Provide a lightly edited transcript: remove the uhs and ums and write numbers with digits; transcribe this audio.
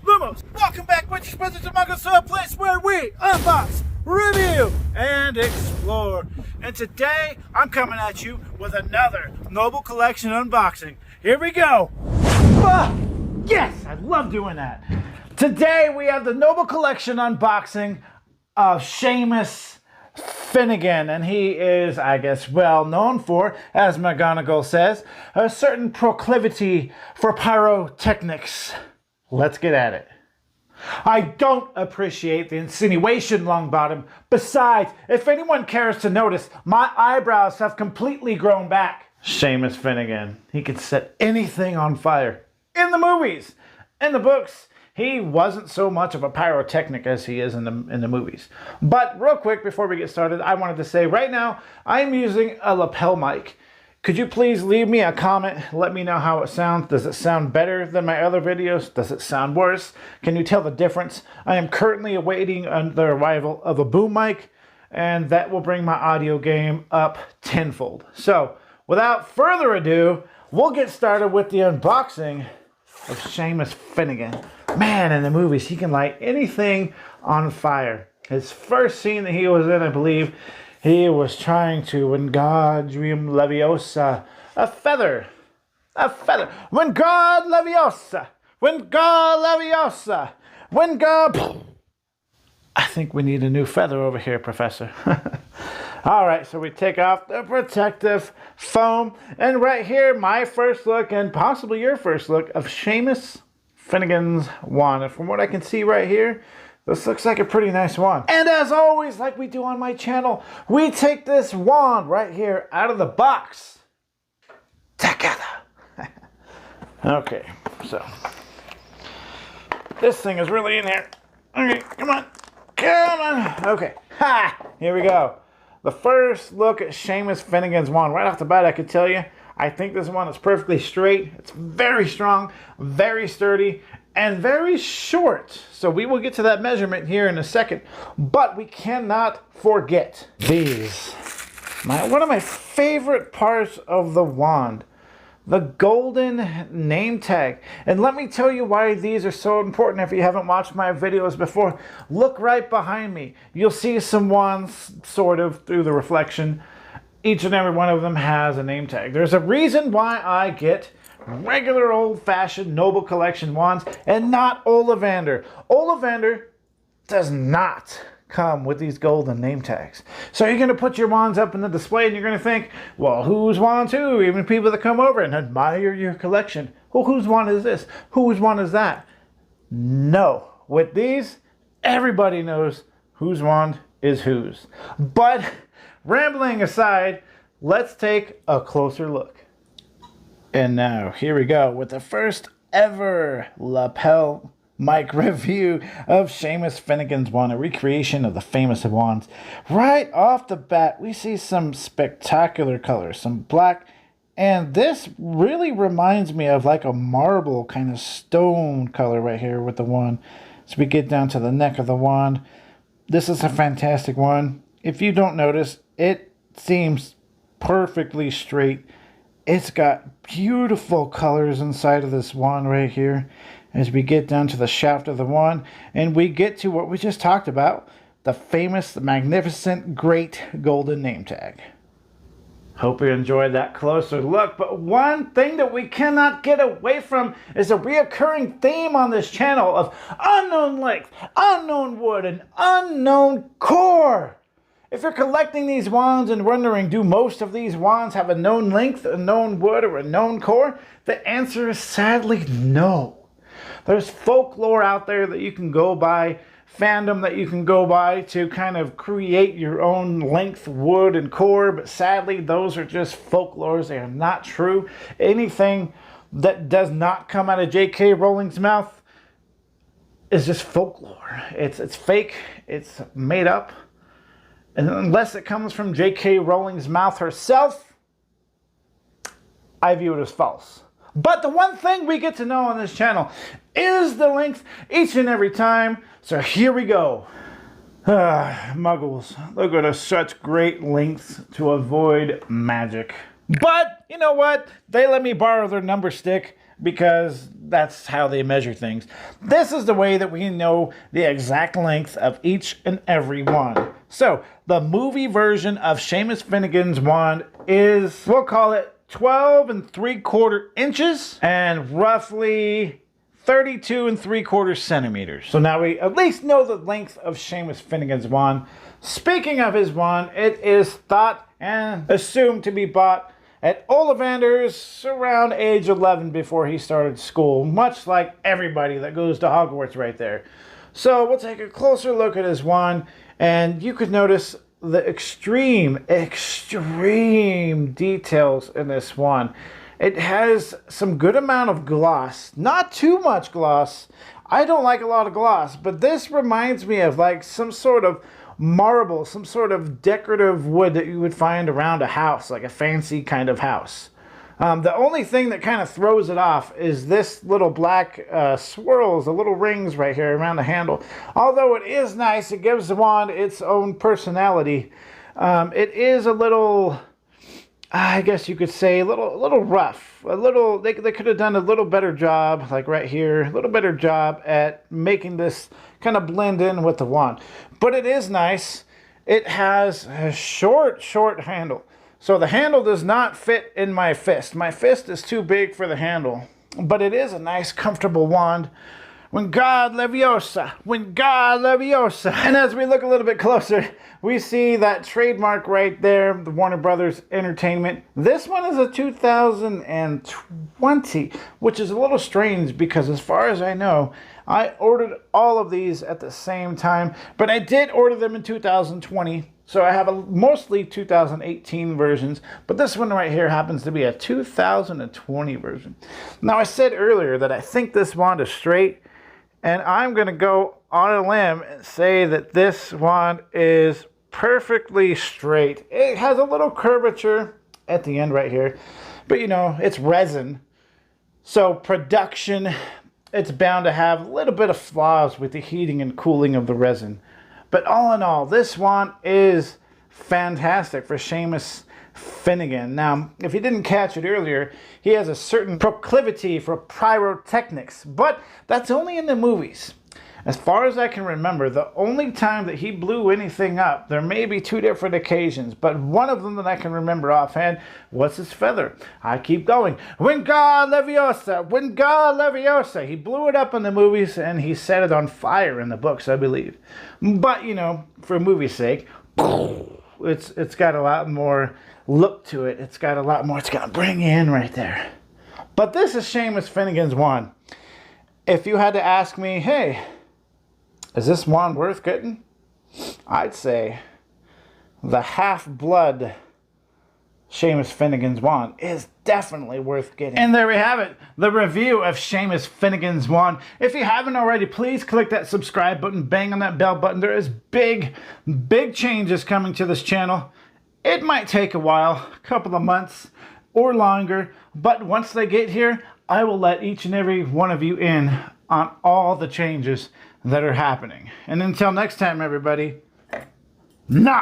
Lumos, welcome back, Witches, Wizards, and Muggles, to a place where we unbox, review, and explore. And today, I'm coming at you with another Noble Collection unboxing. Here we go. Yes, I love doing that. Today, we have the Noble Collection unboxing of Seamus Finnigan, and he is, I guess, well known for, as McGonagall says, a certain proclivity for pyrotechnics. Let's get at it. I don't appreciate the insinuation, Longbottom. Besides, if anyone cares to notice, my eyebrows have completely grown back. Seamus Finnigan. He could set anything on fire. In the movies, in the books, he wasn't so much of a pyrotechnic as he is in the movies. But real quick, before we get started, I wanted to say right now, I'm using a lapel mic. Could you please leave me a comment? Let me know how it sounds. Does it sound better than my other videos? Does it sound worse? Can you tell the difference? I am currently awaiting the arrival of a boom mic, and that will bring my audio game up tenfold. So, without further ado, we'll get started with the unboxing of Seamus Finnigan. Man, in the movies, he can light anything on fire. His first scene that he was in, I believe, he was trying to Wingardium Leviosa, a feather, Wingardium Leviosa, I think we need a new feather over here, Professor. All right, so we take off the protective foam, and right here, my first look, and possibly your first look, of Seamus Finnigan's wand. And from what I can see right here, this looks like a pretty nice wand. And as always, like we do on my channel, we take this wand right here out of the box together. Okay, so this thing is really in here. Okay, come on. Okay, here we go. The first look at Seamus Finnigan's wand. Right off the bat, I could tell you, I think this one is perfectly straight. It's very strong, very sturdy, and very short. So we will get to that measurement here in a second. But we cannot forget these. One of my favorite parts of the wand, the golden name tag. And let me tell you why these are so important. If you haven't watched my videos before, look right behind me. You'll see some wands sort of through the reflection. Each and every one of them has a name tag. There's a reason why I get regular old-fashioned Noble Collection wands and not Ollivander. Ollivander does not come with these golden name tags. So you're going to put your wands up in the display and you're going to think, well, whose wand too? Even people that come over and admire your collection. Well, whose wand is this? Whose wand is that? No. With these, everybody knows whose wand is whose. But rambling aside, let's take a closer look. And now, here we go with the first ever lapel mic review of Seamus Finnigan's wand, a recreation of the famous wands. Right off the bat, we see some spectacular colors, some black, and this really reminds me of like a marble kind of stone color right here with the wand. As we get down to the neck of the wand, this is a fantastic wand. If you don't notice, it seems perfectly straight. It's got beautiful colors inside of this wand right here. As we get down to the shaft of the wand, and we get to what we just talked about, the famous, the magnificent, great golden name tag. Hope you enjoyed that closer look, but one thing that we cannot get away from is a reoccurring theme on this channel of unknown length, unknown wood, and unknown core. If you're collecting these wands and wondering, do most of these wands have a known length, a known wood, or a known core? The answer is sadly no. There's folklore out there that you can go by, fandom that you can go by to kind of create your own length, wood, and core, but sadly those are just folklores. They are not true. Anything that does not come out of J.K. Rowling's mouth is just folklore. It's fake, it's made up. And unless it comes from J.K. Rowling's mouth herself, I view it as false. But the one thing we get to know on this channel is the length each and every time. So here we go. Muggles, they go to such great lengths to avoid magic. But, you know what? They let me borrow their number stick. because that's how they measure things. This is the way that we know the exact length of each and every wand. So the movie version of Seamus Finnigan's wand is, we'll call it 12 3/4 inches and roughly 32 3/4 centimeters. So now we at least know the length of Seamus Finnigan's wand. Speaking of his wand, it is thought and assumed to be bought at Ollivander's around age 11 before he started school, much like everybody that goes to Hogwarts right there. So we'll take a closer look at his wand, and you could notice the extreme details in this wand. It has some good amount of gloss, not too much gloss. I don't like a lot of gloss, but this reminds me of like some sort of marble, some sort of decorative wood that you would find around a house, like a fancy kind of house. The only thing that kind of throws it off is this little black swirls, the little rings right here around the handle. Although it is nice, it gives the wand its own personality. It is a little, I guess you could say, a little rough. They could have done a little better job, like right here, a little better job at making this kind of blend in with the wand. But it is nice. It has a short handle. So the handle does not fit in my fist. My fist is too big for the handle. But it is a nice, comfortable wand. Wingardium Leviosa, Wingardium Leviosa. And as we look a little bit closer, we see that trademark right there, the Warner Brothers Entertainment. This one is a 2020, which is a little strange because as far as I know, I ordered all of these at the same time, but I did order them in 2020. So I have mostly 2018 versions, but this one right here happens to be a 2020 version. Now I said earlier that I think this wand is straight, and I'm going to go on a limb and say that this wand is perfectly straight. It has a little curvature at the end right here, but you know, it's resin. So production, it's bound to have a little bit of flaws with the heating and cooling of the resin. But all in all, this wand is fantastic for Seamus Finnigan. Now, if you didn't catch it earlier, he has a certain proclivity for pyrotechnics, but that's only in the movies. As far as I can remember, the only time that he blew anything up, there may be 2 different occasions, but one of them that I can remember offhand was his feather. I keep going. Wingardium Leviosa! Wingardium Leviosa! He blew it up in the movies and he set it on fire in the books, I believe. But, you know, for movie's sake, it's got a lot more look to it. It's got a lot more it's going to bring in right there. But this is Seamus Finnigan's wand. If you had to ask me, hey, is this wand worth getting? I'd say the half-blood Seamus Finnigan's wand is definitely worth getting. And there we have it, the review of Seamus Finnigan's wand. If you haven't already, please click that subscribe button, bang on that bell button. There is big changes coming to this channel. It might take a while, a couple of months or longer, but once they get here, I will let each and every one of you in on all the changes that are happening. And until next time, everybody, nah!